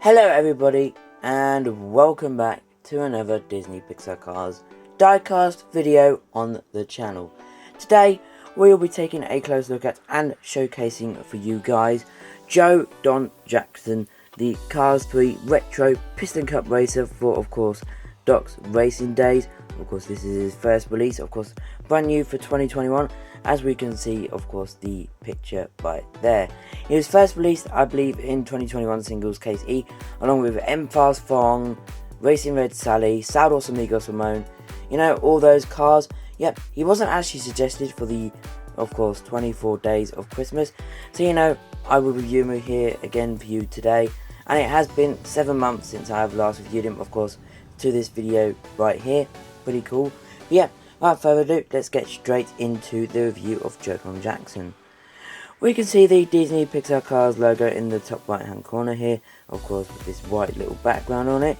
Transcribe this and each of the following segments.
Hello everybody, and welcome back to another Disney Pixar Cars diecast video on the channel. Today we will be taking a close look at and showcasing for you guys Joe Don Jackson, the Cars 3 Retro Piston Cup Racer for, of course, Doc's Racing Days. Of course, this is his first release, of course, brand new for 2021, as we can see, of course, the picture right there. It was first released, I believe, in 2021 singles Case E, along with M-Fast Fong, Racing Red Sally, Saudos Amigos Ramon, you know, all those cars. Yep, he wasn't actually suggested for the, of course, 24 days of Christmas, so, you know, I will review him here again for you today, and it has been 7 months since I have last reviewed him, of course, to this video right here. Pretty cool. But yeah, without further ado, let's get straight into the review of Joe Don Jackson. We can see the Disney Pixar Cars logo in the top right hand corner here, of course, with this white little background on it.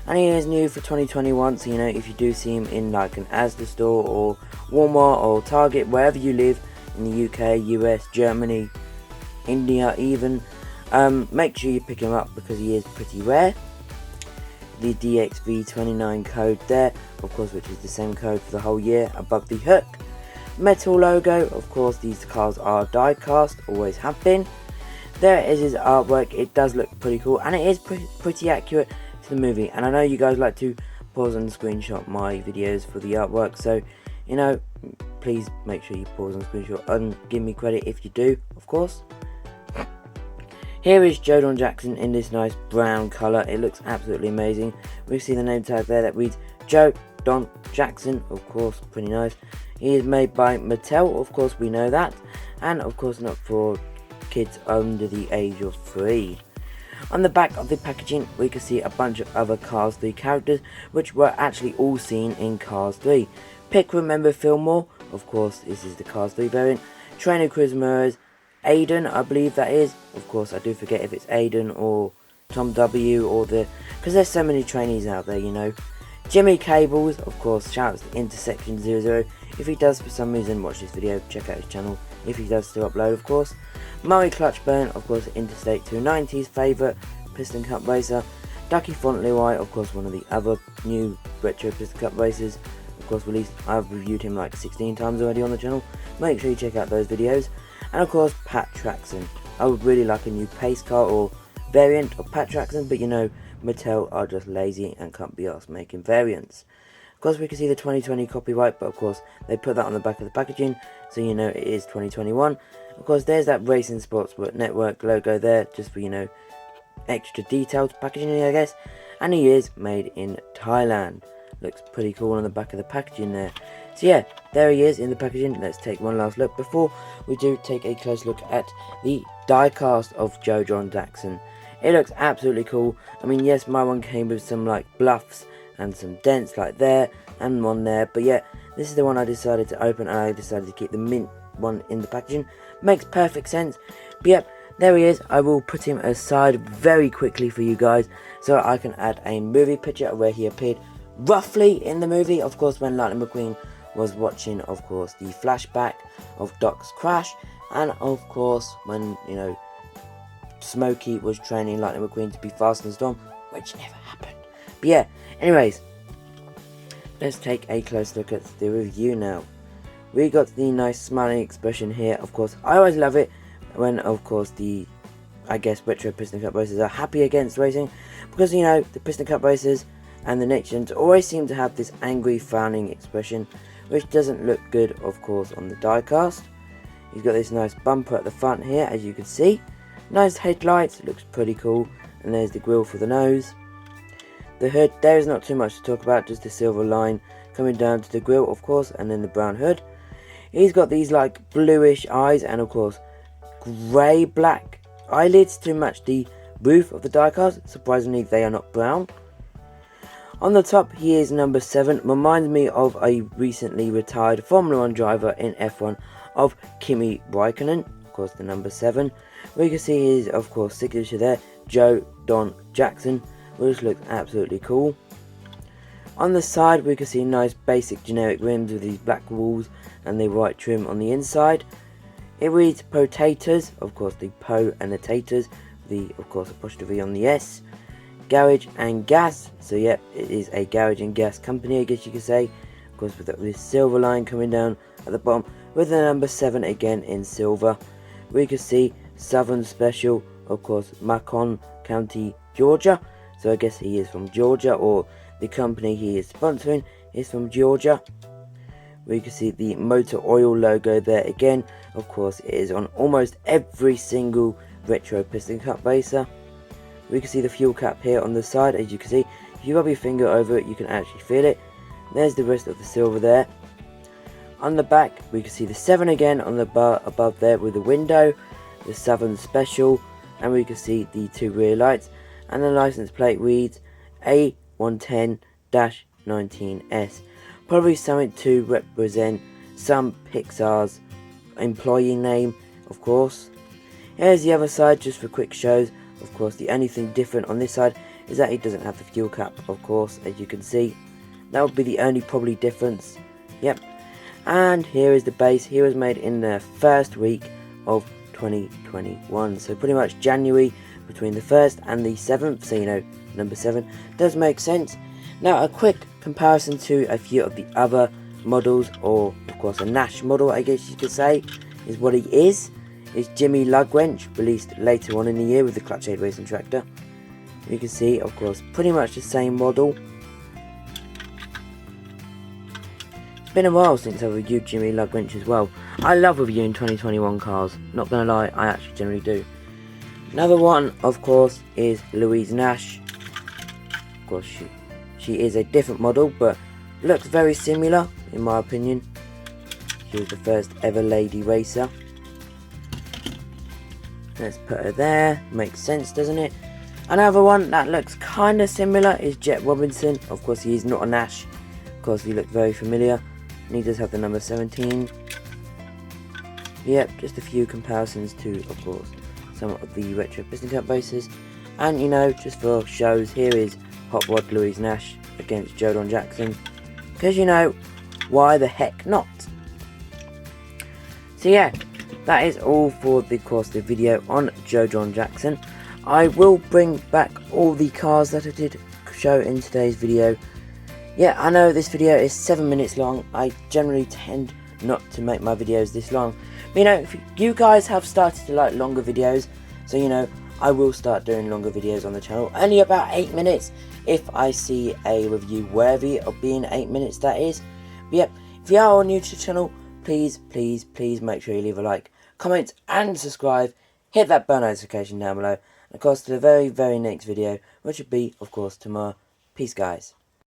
And he is new for 2021, so, you know, if you do see him in like an Asda store or Walmart or Target, wherever you live in the UK, US, Germany, India even, make sure you pick him up because he is pretty rare. The DXV29 code there, of course, which is the same code for the whole year above the hook. Mattel logo, of course, these cars are die cast, always have been. There is his artwork. It does look pretty cool, and it is pretty accurate to the movie. And I know you guys like to pause and screenshot my videos for the artwork, so, you know, please make sure you pause and screenshot and give me credit if you do, of course. Here is Joe Don Jackson in this nice brown colour. It looks absolutely amazing. We see the name tag there that reads Joe Don Jackson, of course, pretty nice. He is made by Mattel, of course, we know that, and of course not for kids under the age of 3. On the back of the packaging, we can see a bunch of other Cars 3 characters, which were actually all seen in Cars 3. Pick, Remember, Fillmore, of course, this is the Cars 3 variant. Trainer Cruz Ramirez, Aiden, I believe that is. Of course, I do forget if it's Aiden or Tom W. or the... because there's so many trainees out there, you know. Jimmy Cables, of course, shouts to Intersection 00. If he does for some reason watch this video, check out his channel. If he does still upload, of course. Murray Clutchburn, of course, Interstate 290's favourite Piston Cup racer. Ducky Fauntleroy, of course, one of the other new Retro Piston Cup racers. Of course, released. I've reviewed him like 16 times already on the channel. Make sure you check out those videos. And of course, Pat Traxon. I would really like a new pace car or variant of Pat Traxon, but you know, Mattel are just lazy and can't be asked making variants. Of course, we can see the 2020 copyright, but of course, they put that on the back of the packaging, so you know it is 2021. Of course, there's that Racing Sports Network logo there, just for, you know, extra detailed packaging, I guess. And he is made in Thailand. Looks pretty cool on the back of the packaging there. So yeah, there he is in the packaging. Let's take one last look before we do take a close look at the diecast of Joe Don Jackson. It looks absolutely cool. I mean, yes, my one came with some like bluffs and some dents like there and one there, but yeah, this is the one I decided to open, and I decided to keep the mint one in the packaging. Makes perfect sense. But yep, there he is. I will put him aside very quickly for you guys so I can add a movie picture of where he appeared roughly in the movie. Of course, when Lightning McQueen was watching, of course, the flashback of Doc's crash, and of course when, you know, Smokey was training Lightning McQueen to be fast in the storm, which never happened. But yeah, anyways, let's take a close look at the review now. We got the nice smiling expression here. Of course, I always love it when, of course, the, I guess, Retro Piston Cup Racers are happy against racing, because, you know, the Piston Cup Racers and the Nations always seem to have this angry frowning expression, which doesn't look good, of course, on the diecast. He's got this nice bumper at the front here, as you can see. Nice headlights, looks pretty cool. And there's the grille for the nose. The hood, there is not too much to talk about, just the silver line coming down to the grille, of course, and then the brown hood. He's got these like bluish eyes and, of course, grey black eyelids to match the roof of the diecast. Surprisingly, they are not brown. On the top, he is number 7. Reminds me of a recently retired Formula 1 driver in F1 of Kimi Raikkonen. Of course, the number 7. We can see his, of course, signature there, Joe Don Jackson, which looks absolutely cool. On the side, we can see nice basic generic rims with these black walls and the white trim on the inside. It reads Potatoes, of course, the Po and the Taters, the, of course, apostrophe on the S. Garage and Gas. So yeah, it is a garage and gas company, I guess you could say. Of course, with this silver line coming down at the bottom with the number 7 again in silver. We can see Southern Special, of course, Macon County, Georgia. So I guess he is from Georgia, or the company he is sponsoring is from Georgia. We can see the motor oil logo there again. Of course, it is on almost every single Retro Piston Cup Racer. We can see the fuel cap here on the side. As you can see, if you rub your finger over it, you can actually feel it. There's the rest of the silver there. On the back, we can see the 7 again on the bar above there with the window, the Southern Special, and we can see the 2 rear lights, and the license plate reads A110-19S. Probably something to represent some Pixar's employee name, of course. Here's the other side, just for quick shows. Of course, the only thing different on this side is that it doesn't have the fuel cap, of course, as you can see. That would be the only probably difference. Yep. And here is the base. He was made in the first week of 2021. So pretty much January, between the 1st and the 7th. So, you know, number 7 does make sense. Now, a quick comparison to a few of the other models, or of course a Nash model, I guess you could say, is what he is. Is Jimmy Lugwrench, released later on in the year with the Clutch Aid Racing Tractor. You can see, of course, pretty much the same model. It's been a while since I reviewed Jimmy Lugwrench as well. I love reviewing 2021 cars, not gonna lie, I actually generally do. Another one, of course, is Louise Nash. Of course, she is a different model, but looks very similar, in my opinion. She was the first ever lady racer. Let's put her there, makes sense, doesn't it? Another one that looks kind of similar is Jet Robinson. Of course, he is not a Nash. Of course, he looks very familiar. And he does have the number 17. Yep, just a few comparisons to, of course, some of the Retro Piston Cup Racers. And, you know, just for shows, here is Hot Rod Louise Nash against Jodon Jackson. Because, you know, why the heck not? So, yeah, that is all for the video on Jodon Jackson. I will bring back all the cars that I did show in today's video. Yeah, I know this video is 7 minutes long. I generally tend not to make my videos this long. But, you know, if you guys have started to like longer videos, so, you know, I will start doing longer videos on the channel. Only about 8 minutes if I see a review worthy of being 8 minutes, that is. But, yeah, if you are all new to the channel, please make sure you leave a like, comment and subscribe. Hit that bell notification down below. And of course, to the very next video, which will be, of course, tomorrow. Peace, guys.